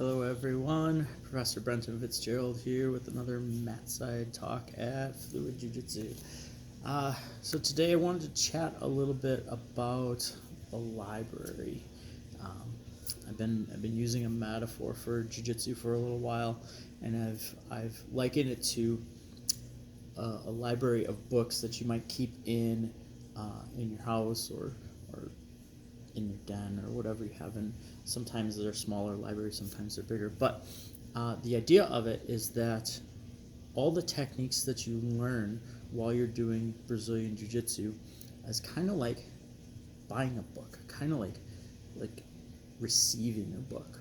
Hello everyone, Professor Brenton Fitzgerald here with another Mat Side talk at Fluid Jiu-Jitsu. So today I wanted to chat a little bit about the library. I've been using a metaphor for Jiu-Jitsu for a little while, and I've likened it to a library of books that you might keep in your house or in your den or whatever you have. And sometimes they're smaller libraries, sometimes they're bigger. But the idea of it is that all the techniques that you learn while you're doing Brazilian Jiu-Jitsu is kind of like buying a book, kind of like receiving a book,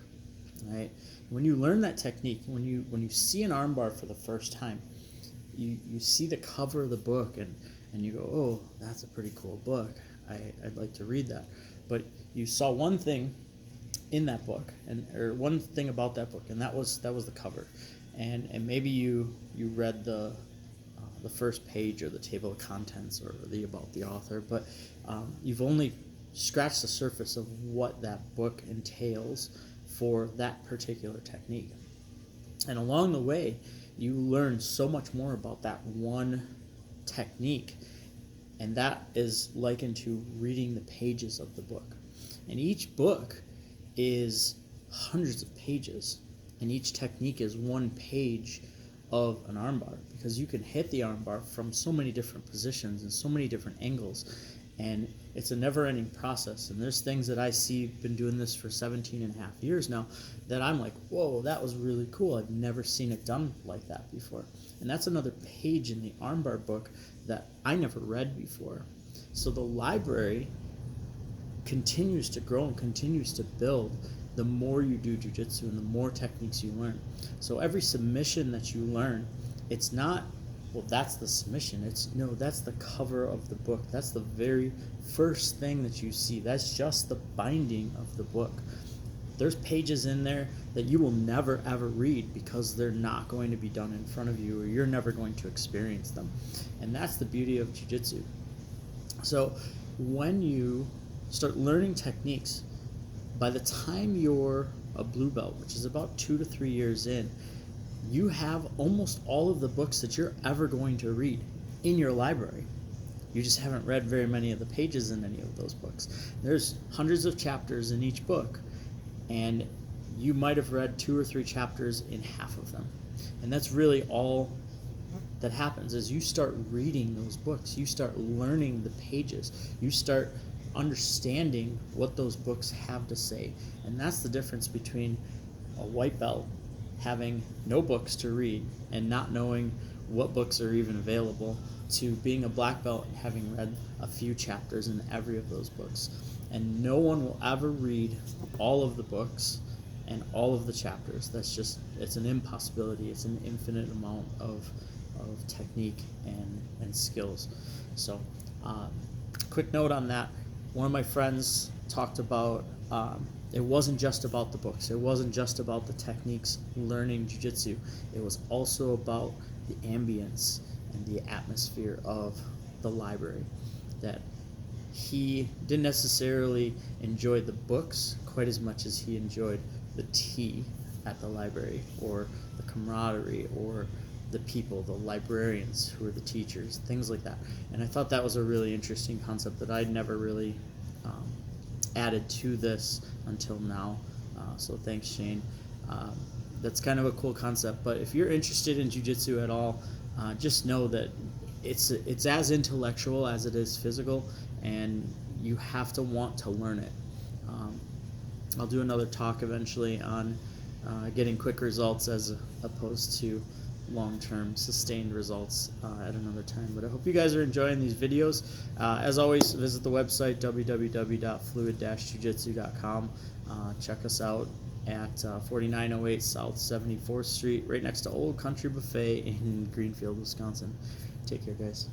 right? When you learn that technique, when you see an armbar for the first time, you see the cover of the book and you go, oh, that's a pretty cool book. I'd like to read that. But you saw one thing in that book, or one thing about that book, and that was the cover, and maybe you read the first page or the table of contents or the about the author, but you've only scratched the surface of what that book entails for that particular technique. And along the way, you learn so much more about that one technique. And that is likened to reading the pages of the book. And each book is hundreds of pages, and each technique is one page of an armbar, because you can hit the armbar from so many different positions and so many different angles, and it's a never-ending process. And there's things that I see, been doing this for 17 and a half years now, that I'm like, whoa, that was really cool. I've never seen it done like that before. And that's another page in the armbar book that I never read before. So the library continues to grow and continues to build the more you do jiu-jitsu and the more techniques you learn. So every submission that you learn, it's not, well, that's the submission. It's, no, that's the cover of the book. That's the very first thing that you see. That's just the binding of the book. There's pages in there that you will never ever read because they're not going to be done in front of you, or you're never going to experience them. And that's the beauty of jiu-jitsu. So when you start learning techniques, by the time you're a blue belt, which is about 2 to 3 years in, you have almost all of the books that you're ever going to read in your library. You just haven't read very many of the pages in any of those books. There's hundreds of chapters in each book, and you might have read 2 or 3 chapters in half of them. And that's really all that happens. Is you start reading those books, you start learning the pages, you start understanding what those books have to say. And that's the difference between a white belt having no books to read and not knowing what books are even available, to being a black belt and having read a few chapters in every of those books. And no one will ever read all of the books and all of the chapters. That's just, it's an impossibility. It's an infinite amount of technique and skills. So quick note on that. One of my friends talked about, it wasn't just about the books. It wasn't just about the techniques, learning jiu-jitsu. It was also about the ambience and the atmosphere of the library. That he didn't necessarily enjoy the books quite as much as he enjoyed the tea at the library, or the camaraderie, or the people, the librarians who are the teachers, things like that. And I thought that was a really interesting concept that I'd never really added to this until now. So thanks, Shane. That's kind of a cool concept. But if you're interested in jiu-jitsu at all, just know that it's as intellectual as it is physical, and you have to want to learn it. I'll do another talk eventually on getting quick results as opposed to long-term sustained results at another time. But I hope you guys are enjoying these videos. As always, visit the website www.fluid-jujitsu.com. Check us out at 4908 South 74th Street, right next to Old Country Buffet in Greenfield, Wisconsin. Take care, guys.